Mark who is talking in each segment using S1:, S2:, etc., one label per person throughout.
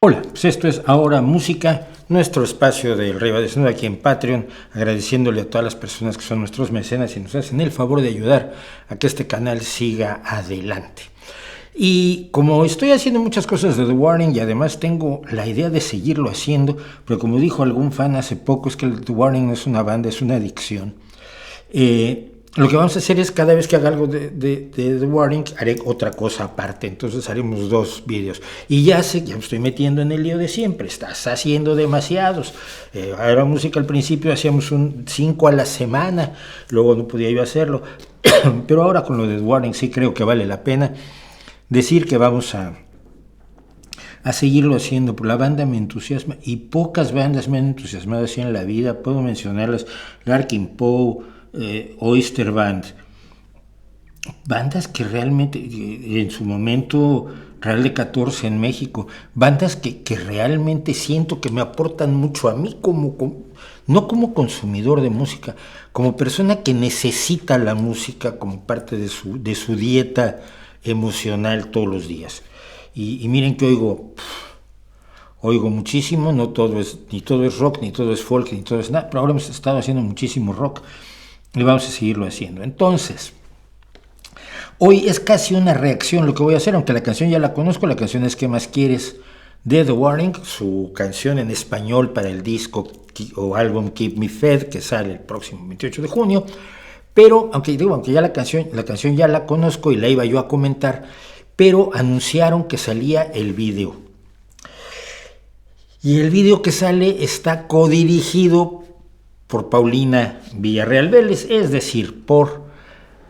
S1: Hola, pues esto es Ahora Música, nuestro espacio del Rey va Desnudo aquí en Patreon, agradeciéndole a todas las personas que son nuestros mecenas y nos hacen el favor de ayudar a que este canal siga adelante. Y como estoy haciendo muchas cosas de The Warning y además tengo la idea de seguirlo haciendo, pero como dijo algún fan hace poco, es que The Warning no es una banda, es una adicción. Lo que vamos a hacer es cada vez que haga algo de The Warning, haré otra cosa aparte. Entonces haremos 2 vídeos. Y ya sé, ya me estoy metiendo en el lío de siempre. Estás haciendo demasiados. Ahora música al principio hacíamos 5 a la semana. Luego no podía yo hacerlo. Pero ahora con lo de The Warning sí creo que vale la pena decir que vamos a seguirlo haciendo. Por la banda me entusiasma y pocas bandas me han entusiasmado así en la vida. Puedo mencionarlas: Larkin Poe, Oyster Band, bandas que realmente en su momento, Real de 14 en México, bandas que realmente siento que me aportan mucho a mí no como consumidor de música, como persona que necesita la música como parte de su dieta emocional todos los días. Y miren que oigo muchísimo, ni todo es rock, ni todo es folk, ni todo es nada, pero ahora hemos estado haciendo muchísimo rock y vamos a seguirlo haciendo. Entonces, hoy es casi una reacción lo que voy a hacer, aunque la canción ya la conozco. La canción es ¿Qué más quieres?, de The Warning, su canción en español para el disco o álbum Keep Me Fed, que sale el próximo 28 de junio. Pero, aunque ya la canción ya la conozco y la iba yo a comentar, pero anunciaron que salía el video. Y el video que sale está codirigido por Paulina Villarreal Vélez, es decir, por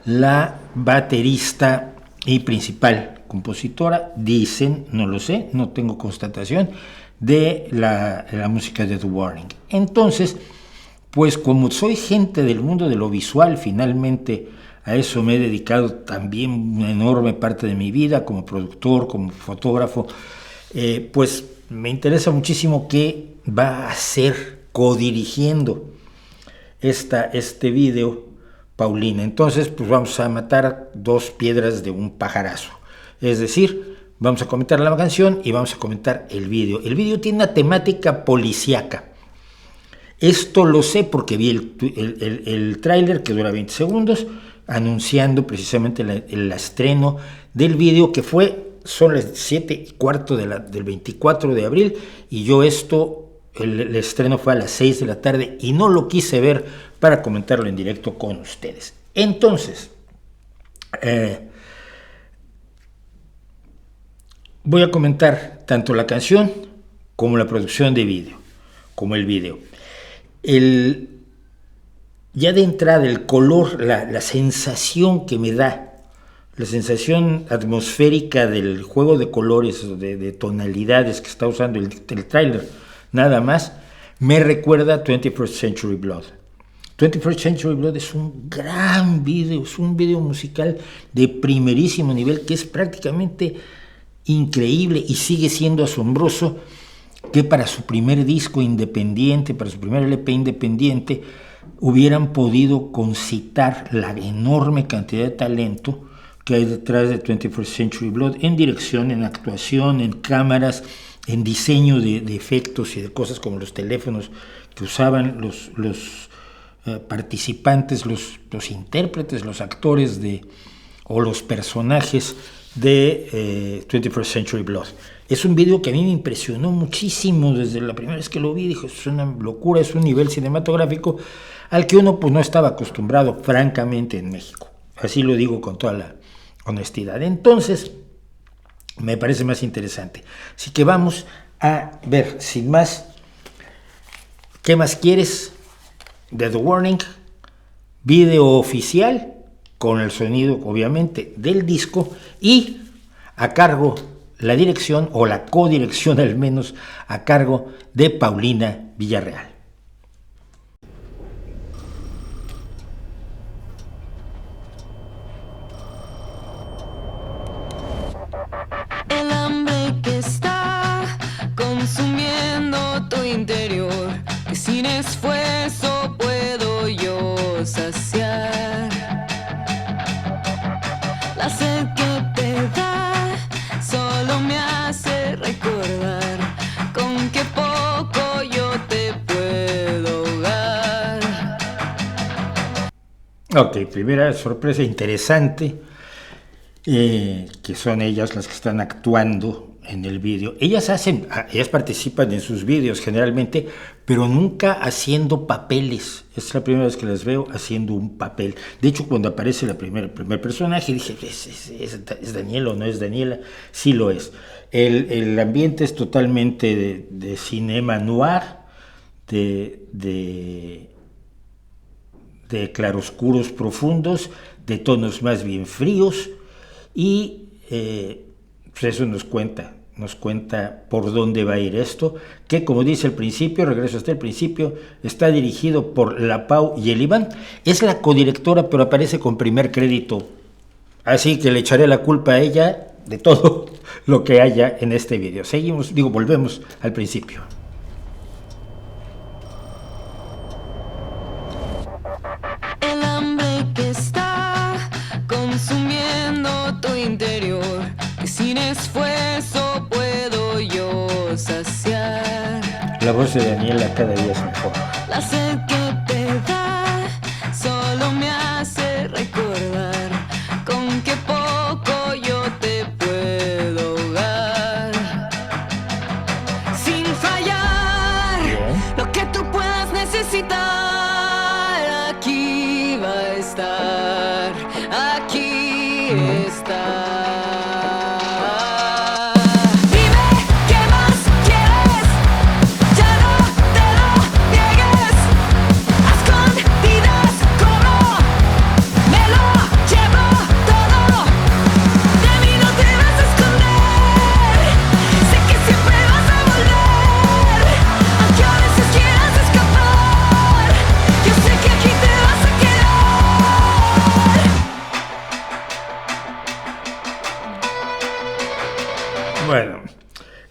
S1: la baterista y principal compositora, dicen, no lo sé, no tengo constatación, de la música de The Warning. Entonces, pues como soy gente del mundo de lo visual, finalmente a eso me he dedicado también una enorme parte de mi vida, como productor, como fotógrafo, pues me interesa muchísimo qué va a hacer codirigiendo este video Paulina. Entonces, pues vamos a matar 2 piedras de un pajarazo. Es decir, vamos a comentar la canción y vamos a comentar el video. El video tiene una temática policíaca. Esto lo sé porque vi el tráiler, que dura 20 segundos, anunciando precisamente el estreno del video, que son las 7:15 del 24 de abril, y yo el estreno fue a las 6 de la tarde y no lo quise ver para comentarlo en directo con ustedes. Entonces, voy a comentar tanto la canción como la producción de video, como el video. Ya de entrada, el color, la sensación que me da, la sensación atmosférica del juego de colores, de tonalidades que está usando el tráiler, nada más, me recuerda a 21st Century Blood. 21st Century Blood es un gran video, es un video musical de primerísimo nivel que es prácticamente increíble y sigue siendo asombroso que para su primer disco independiente, para su primer LP independiente, hubieran podido concitar la enorme cantidad de talento que hay detrás de 21st Century Blood, en dirección, en actuación, en cámaras, en diseño de efectos y de cosas como los teléfonos que usaban los participantes, los intérpretes, los actores o los personajes de 21st Century Blood. Es un video que a mí me impresionó muchísimo desde la primera vez que lo vi. Dije, es una locura, es un nivel cinematográfico al que uno pues no estaba acostumbrado, francamente, en México. Así lo digo con toda la honestidad. Entonces, me parece más interesante. Así que vamos a ver, sin más, ¿Qué más quieres?, de The Warning, video oficial, con el sonido, obviamente, del disco, y a cargo la dirección, o la codirección al menos, a cargo de Paulina Villarreal.
S2: El hambre que está consumiendo tu interior, que sin esfuerzo puedo yo saciar. La sed que te da solo me hace recordar
S1: Ok, primera sorpresa interesante, que son ellas las que están actuando en el vídeo. Ellas participan en sus vídeos generalmente, pero nunca haciendo papeles. Es la primera vez que las veo haciendo un papel. De hecho, cuando aparece el primer personaje, dije, ¿es Daniela o no es Daniela? Sí lo es. El ambiente es totalmente de cinema noir, de claroscuros profundos, de tonos más bien fríos, y pues eso nos cuenta por dónde va a ir esto, que como dice el principio, regreso hasta el principio, está dirigido por La Pau y el Iván. Es la codirectora, pero aparece con primer crédito, así que le echaré la culpa a ella de todo lo que haya en este video. Volvemos al principio.
S2: El hambre que está consumiendo tu interior, que sin esfuerzo puedo yo saciar.
S1: La voz de Daniela cada día es mejor.
S2: La sed que te da solo me hace recordar con qué poco yo te puedo ahogar. Sin fallar, lo que tú puedas necesitar, aquí va a estar, aquí está.
S1: Bueno,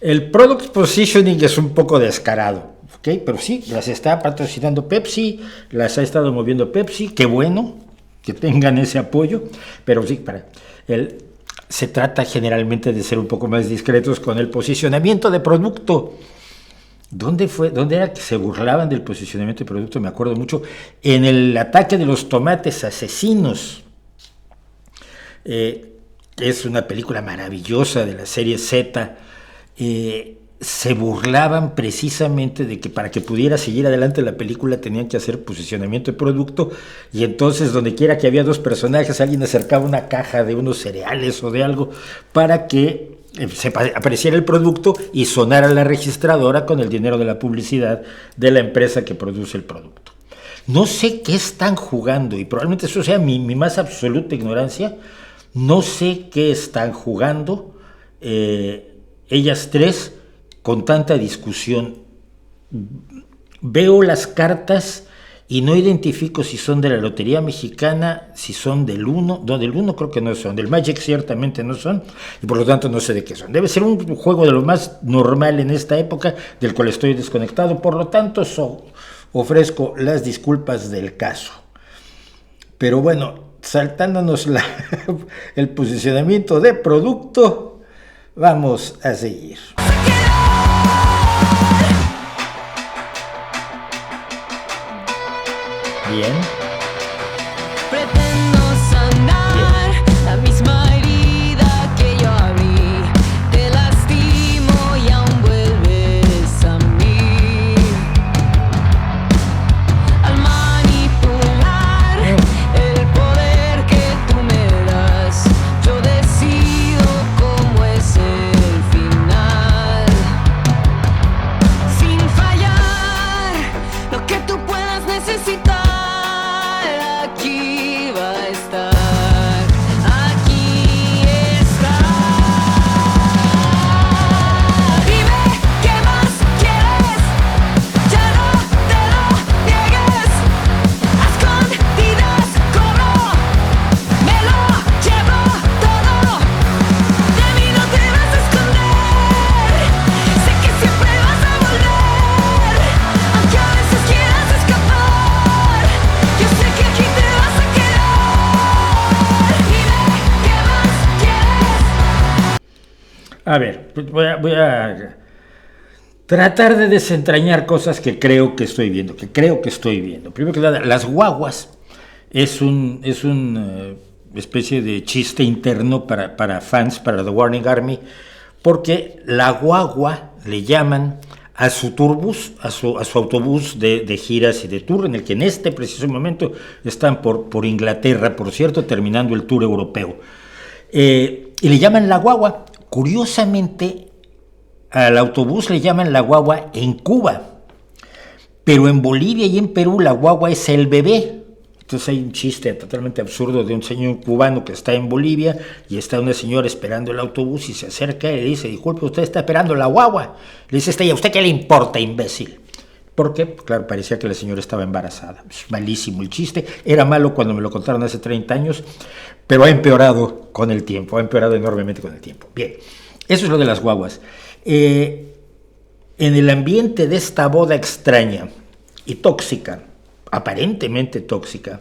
S1: el product positioning es un poco descarado, ¿ok? Pero sí, las está patrocinando Pepsi, las ha estado moviendo Pepsi, qué bueno que tengan ese apoyo, pero sí, se trata generalmente de ser un poco más discretos con el posicionamiento de producto. ¿Dónde era que se burlaban del posicionamiento de producto? Me acuerdo mucho, en el ataque de los tomates asesinos. Es una película maravillosa de la serie Z. Se burlaban precisamente de que para que pudiera seguir adelante la película tenían que hacer posicionamiento de producto, y entonces donde quiera que había dos personajes alguien acercaba una caja de unos cereales o de algo para que apareciera el producto y sonara la registradora con el dinero de la publicidad de la empresa que produce el producto. No sé qué están jugando, y probablemente eso sea mi más absoluta ignorancia. No sé qué están jugando ellas tres con tanta discusión. Veo las cartas y no identifico si son de la Lotería Mexicana, si son del Uno. No, del Uno creo que no son, del Magic ciertamente no son, y por lo tanto no sé de qué son. Debe ser un juego de lo más normal en esta época, del cual estoy desconectado, por lo tanto ofrezco las disculpas del caso. Pero bueno, saltándonos el posicionamiento de producto, vamos a seguir. Bien.
S2: Pretendo sanar la misma herida que yo abrí. Te lastimo y aún vuelves a mí. Al manipular el poder que tú me das, yo decido cómo es el final. Sin fallar, lo que tú puedas necesitar, aquí va a estar, aquí está. Dime qué más quieres, ya no te lo niegues. A escondidas cobro, me lo llevo todo. De mí no te vas a esconder, sé que siempre vas a volver, aunque a veces quieras escapar. Yo sé que aquí te vas a quedar. Dime qué más quieres.
S1: A ver, pues voy a tratar de desentrañar cosas que creo que estoy viendo. Primero que nada, las guaguas es un especie de chiste interno para fans, para The Warning Army, porque la guagua le llaman a su turbus, a su autobús de giras y de tour, en el que en este preciso momento están por Inglaterra, por cierto, terminando el tour europeo. Y le llaman la guagua. Curiosamente, al autobús le llaman la guagua en Cuba, pero en Bolivia y en Perú la guagua es el bebé. Entonces hay un chiste totalmente absurdo de un señor cubano que está en Bolivia y está una señora esperando el autobús y se acerca y le dice: disculpe, usted está esperando la guagua. Le dice ¿y a usted qué le importa, imbécil? Porque, claro, parecía que la señora estaba embarazada. Es malísimo el chiste. Era malo cuando me lo contaron hace 30 años, pero ha empeorado con el tiempo, ha empeorado enormemente con el tiempo. Bien, eso es lo de las guaguas. En el ambiente de esta boda extraña y tóxica, aparentemente tóxica,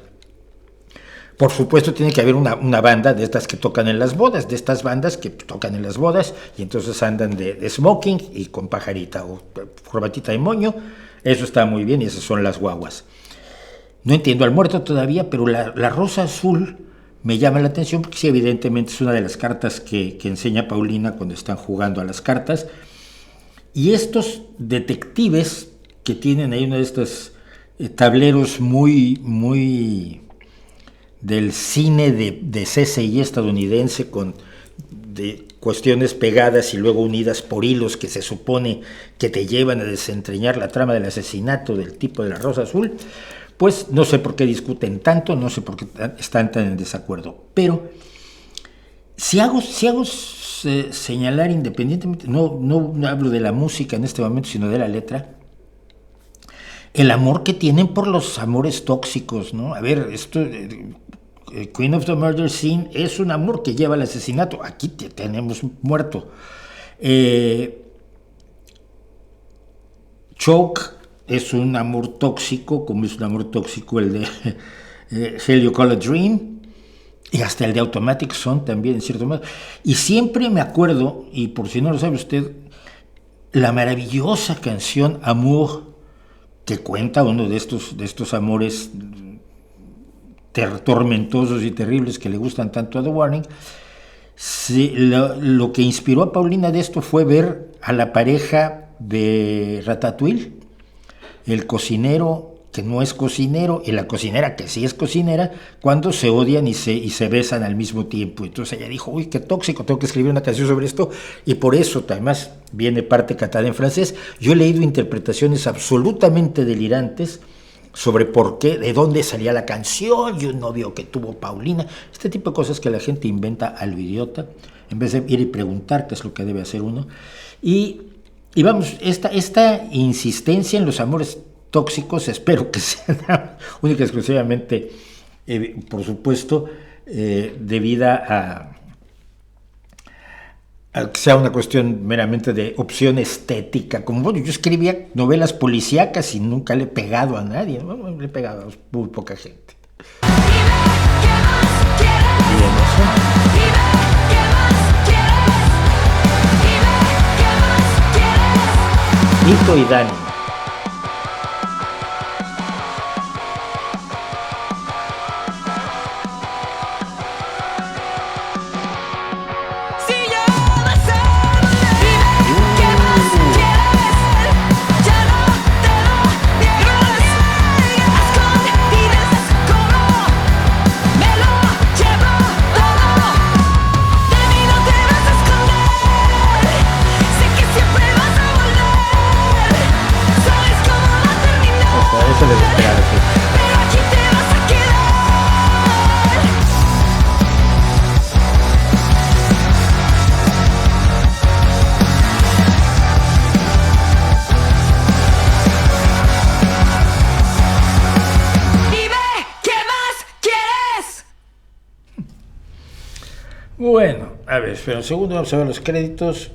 S1: por supuesto tiene que haber una banda de estas que tocan en las bodas, de estas bandas que tocan en las bodas y entonces andan de smoking y con pajarita o corbatita de moño. Eso está muy bien y esas son las guaguas. No entiendo al muerto todavía, pero la rosa azul me llama la atención porque sí, evidentemente es una de las cartas que enseña Paulina cuando están jugando a las cartas. Y estos detectives que tienen ahí uno de estos tableros muy del cine de CSI estadounidense, con de cuestiones pegadas y luego unidas por hilos que se supone que te llevan a desentrañar la trama del asesinato del tipo de la rosa azul, pues no sé por qué discuten tanto, no sé por qué están tan en desacuerdo. Pero si hago señalar independientemente, no hablo de la música en este momento, sino de la letra, el amor que tienen por los amores tóxicos, ¿no? A ver, esto, Queen of the Murder Scene es un amor que lleva al asesinato. Aquí tenemos muerto. Choke es un amor tóxico, como es un amor tóxico el de Helio Call a Dream, y hasta el de Automatic Son también, en cierto modo. Y siempre me acuerdo, y por si no lo sabe usted, la maravillosa canción Amour, que cuenta uno de estos amores tormentosos y terribles que le gustan tanto a The Warning. Sí, lo que inspiró a Paulina de esto fue ver a la pareja de Ratatouille, el cocinero que no es cocinero y la cocinera que sí es cocinera, cuando se odian y se besan al mismo tiempo. Entonces ella dijo: uy, qué tóxico, tengo que escribir una canción sobre esto, y por eso además viene parte cantada en francés. Yo he leído interpretaciones absolutamente delirantes sobre por qué, de dónde salía la canción y un novio que tuvo Paulina, este tipo de cosas que la gente inventa a lo idiota, en vez de ir y preguntar qué es lo que debe hacer uno. Y vamos, esta insistencia en los amores tóxicos, espero que sea única y exclusivamente, por supuesto, debida a que sea una cuestión meramente de opción estética. Como bueno, yo escribía novelas policíacas y nunca le he pegado a nadie, ¿no? Le he pegado a muy poca gente. Tito y Dani. Bueno, a ver, espera un segundo, vamos a ver los créditos.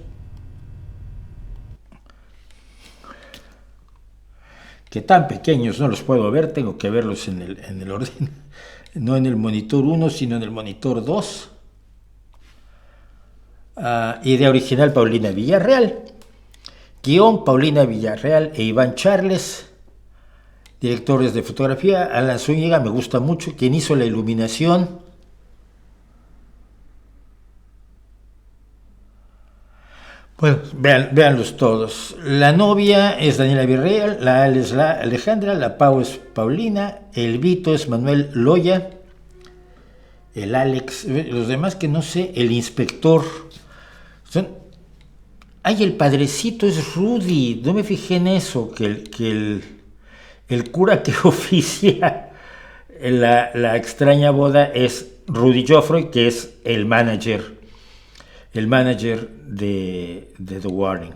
S1: Que tan pequeños no los puedo ver, tengo que verlos en el orden, no en el monitor 1, sino en el monitor 2. Idea original Paulina Villarreal, guión Paulina Villarreal e Iván Charles, Directores de fotografía, Alan Zúñiga, me gusta mucho. Quien hizo la iluminación, bueno, véanlos todos. La novia es Daniela Virreal, la Ale es la Alejandra, la Pau es Paulina, el Vito es Manuel Loya, el Alex, los demás que no sé, el inspector. Ay, el padrecito es Rudy, no me fijé en eso, que el cura que oficia la extraña boda es Rudy Joffrey, que es el manager de The Warning.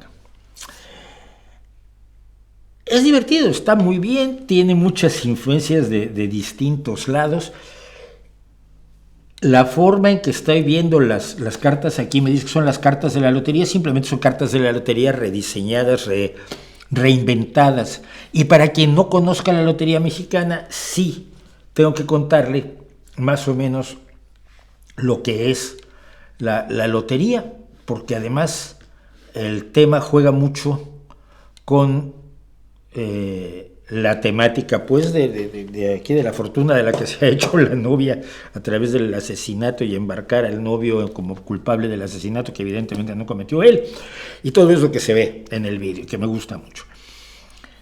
S1: Es divertido, está muy bien, tiene muchas influencias de distintos lados. La forma en que estoy viendo las cartas aquí, me dice que son las cartas de la lotería, simplemente son cartas de la lotería rediseñadas, reinventadas. Y para quien no conozca la lotería mexicana, sí, tengo que contarle más o menos lo que es la lotería, porque además el tema juega mucho con la temática pues de aquí, de la fortuna de la que se ha hecho la novia a través del asesinato y embarcar al novio como culpable del asesinato que evidentemente no cometió él, y todo eso que se ve en el vídeo, que me gusta mucho.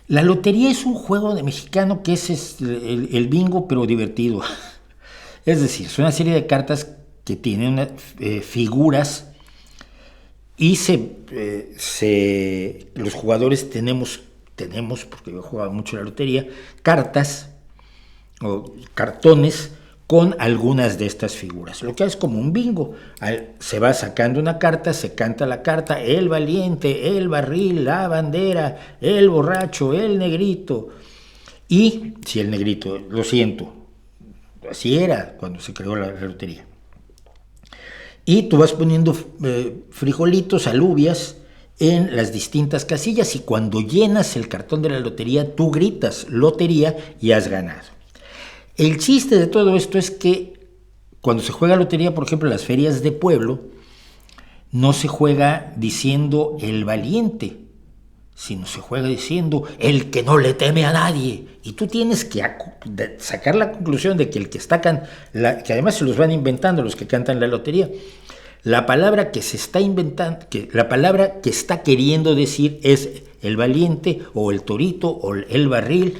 S1: La lotería es un juego de mexicano que es el bingo, pero divertido. Es decir, es una serie de cartas que tienen figuras y los jugadores tenemos, porque yo he jugado mucho la lotería, cartas o cartones con algunas de estas figuras. Lo que es como un bingo. Se va sacando una carta, se canta la carta, el valiente, el barril, la bandera, el borracho, el negrito. Y, si el negrito, lo siento, así era cuando se creó la lotería. Y tú vas poniendo frijolitos, alubias en las distintas casillas, y cuando llenas el cartón de la lotería, tú gritas lotería y has ganado. El chiste de todo esto es que cuando se juega lotería, por ejemplo, en las ferias de pueblo, no se juega diciendo el valiente, sino se juega diciendo el que no le teme a nadie. Y tú tienes que sacar la conclusión de que el que está que además se los van inventando los que cantan la lotería, la palabra que se está inventando, la palabra que está queriendo decir es el valiente o el torito o el barril,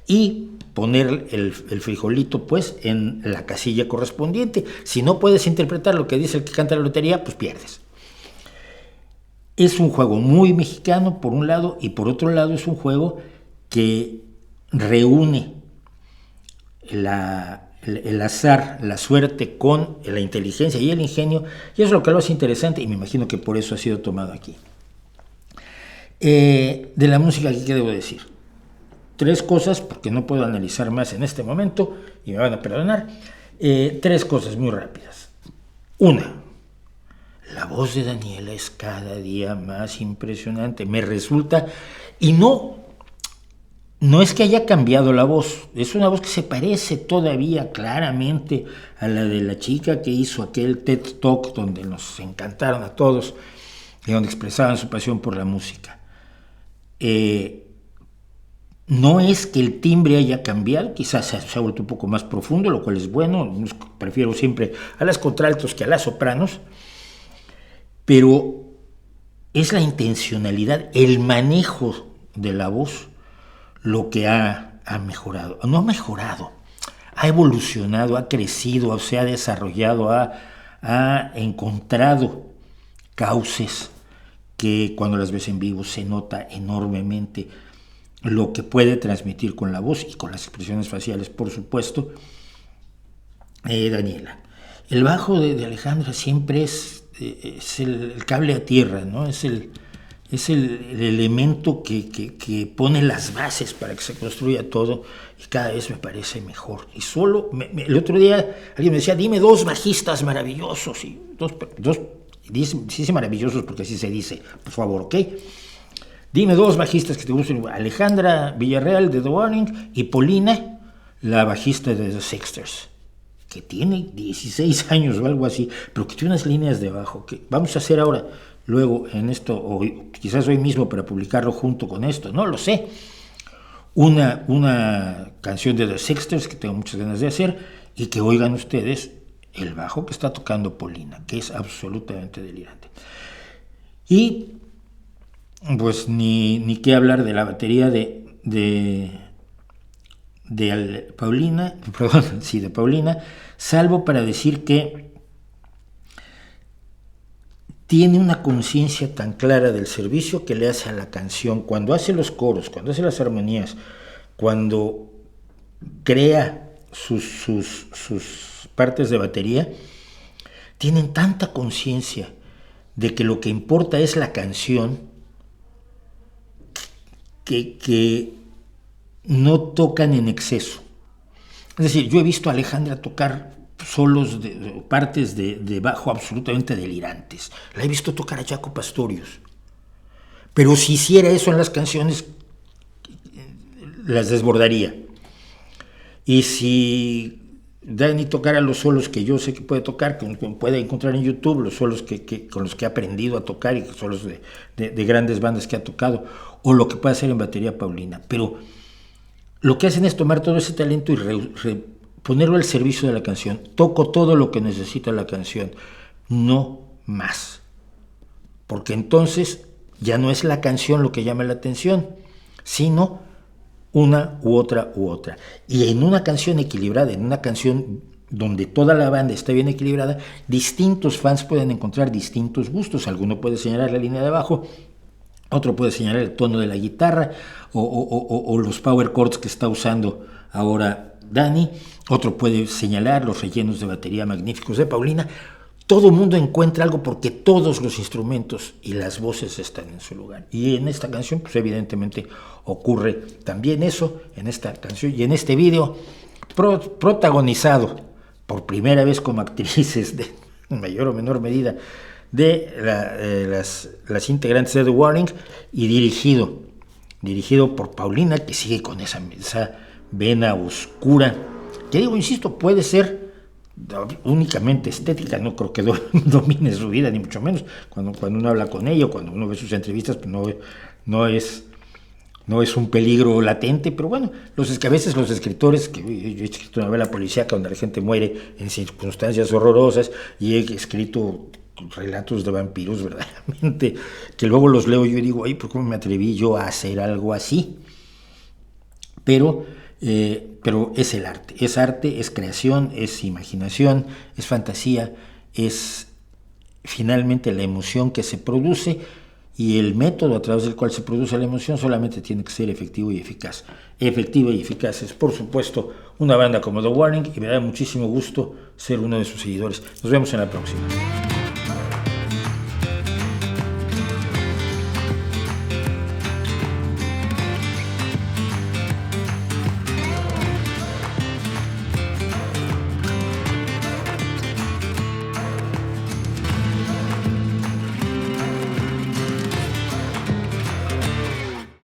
S1: y poner el frijolito pues en la casilla correspondiente. Si no puedes interpretar lo que dice el que canta la lotería, pues pierdes. Es un juego muy mexicano por un lado, y por otro lado es un juego que reúne el azar, la suerte con la inteligencia y el ingenio, y eso es lo que lo hace interesante, y me imagino que por eso ha sido tomado aquí. De la música, ¿qué debo decir? 3 cosas, porque no puedo analizar más en este momento, y me van a perdonar. 3 cosas muy rápidas. Una, la voz de Daniela es cada día más impresionante, me resulta, y no es que haya cambiado la voz, es una voz que se parece todavía claramente a la de la chica que hizo aquel TED Talk donde nos encantaron a todos y donde expresaban su pasión por la música. No es que el timbre haya cambiado, quizás se ha vuelto un poco más profundo, lo cual es bueno. Prefiero siempre a las contraltos que a las sopranos, pero es la intencionalidad, el manejo de la voz lo que ha mejorado. No ha mejorado, ha evolucionado, ha crecido, se ha desarrollado, ha encontrado cauces que cuando las ves en vivo se nota enormemente lo que puede transmitir con la voz y con las expresiones faciales, por supuesto. Daniela, el bajo de Alejandra siempre es el cable a tierra, ¿no? Es el elemento que pone las bases para que se construya todo, y cada vez me parece mejor. Y solo, el otro día alguien me decía, dime 2 bajistas maravillosos, y dice maravillosos porque así se dice, por favor, ¿ok? Dime 2 bajistas que te gusten. Alejandra Villarreal de The Warning y Paulina, la bajista de The Sixters, que tiene 16 años o algo así, pero que tiene unas líneas de bajo que vamos a hacer ahora, luego en esto, o quizás hoy mismo para publicarlo junto con esto, no lo sé. una canción de The Sixters que tengo muchas ganas de hacer, y que oigan ustedes el bajo que está tocando Paulina, que es absolutamente delirante. Y pues ni qué hablar de la batería de Paulina, perdón, sí, de Paulina, salvo para decir que tiene una conciencia tan clara del servicio que le hace a la canción, cuando hace los coros, cuando hace las armonías, cuando crea sus partes de batería, tienen tanta conciencia de que lo que importa es la canción, que no tocan en exceso. Es decir, yo he visto a Alejandra tocar solos, partes de bajo absolutamente delirantes. La he visto tocar a Jaco Pastorius. Pero si hiciera eso en las canciones, las desbordaría. Y si Dani tocara los solos que yo sé que puede tocar, que puede encontrar en YouTube, los solos con los que ha aprendido a tocar, y solos de grandes bandas que ha tocado, o lo que puede hacer en batería Paulina. Pero lo que hacen es tomar todo ese talento y ponerlo al servicio de la canción. Toco todo lo que necesita la canción, no más. Porque entonces ya no es la canción lo que llama la atención, sino una u otra u otra. Y en una canción equilibrada, en una canción donde toda la banda está bien equilibrada, distintos fans pueden encontrar distintos gustos. Alguno puede señalar la línea de bajo, otro puede señalar el tono de la guitarra o los power chords que está usando ahora Dani, otro puede señalar los rellenos de batería magníficos de Paulina. Todo el mundo encuentra algo porque todos los instrumentos y las voces están en su lugar. Y en esta canción, pues evidentemente ocurre también eso, en esta canción y en este video, protagonizado por primera vez como actrices, en mayor o menor medida, de las integrantes de The Warning, y dirigido por Paulina, que sigue con esa vena oscura, que digo, insisto, puede ser únicamente estética, no creo que domine su vida, ni mucho menos. Cuando uno habla con ella, cuando uno ve sus entrevistas, pues no es un peligro latente, pero bueno, a veces los escritores, que yo he escrito una novela policíaca donde la gente muere en circunstancias horrorosas, y he escrito relatos de vampiros verdaderamente, que luego los leo yo y digo, ay, ¿por qué me atreví yo a hacer algo así? Pero es el arte, es creación, es imaginación, es fantasía, es finalmente la emoción que se produce, y el método a través del cual se produce la emoción solamente tiene que ser efectivo y eficaz. Efectivo y eficaz es, por supuesto, una banda como The Warning, y me da muchísimo gusto ser uno de sus seguidores. Nos vemos en la próxima.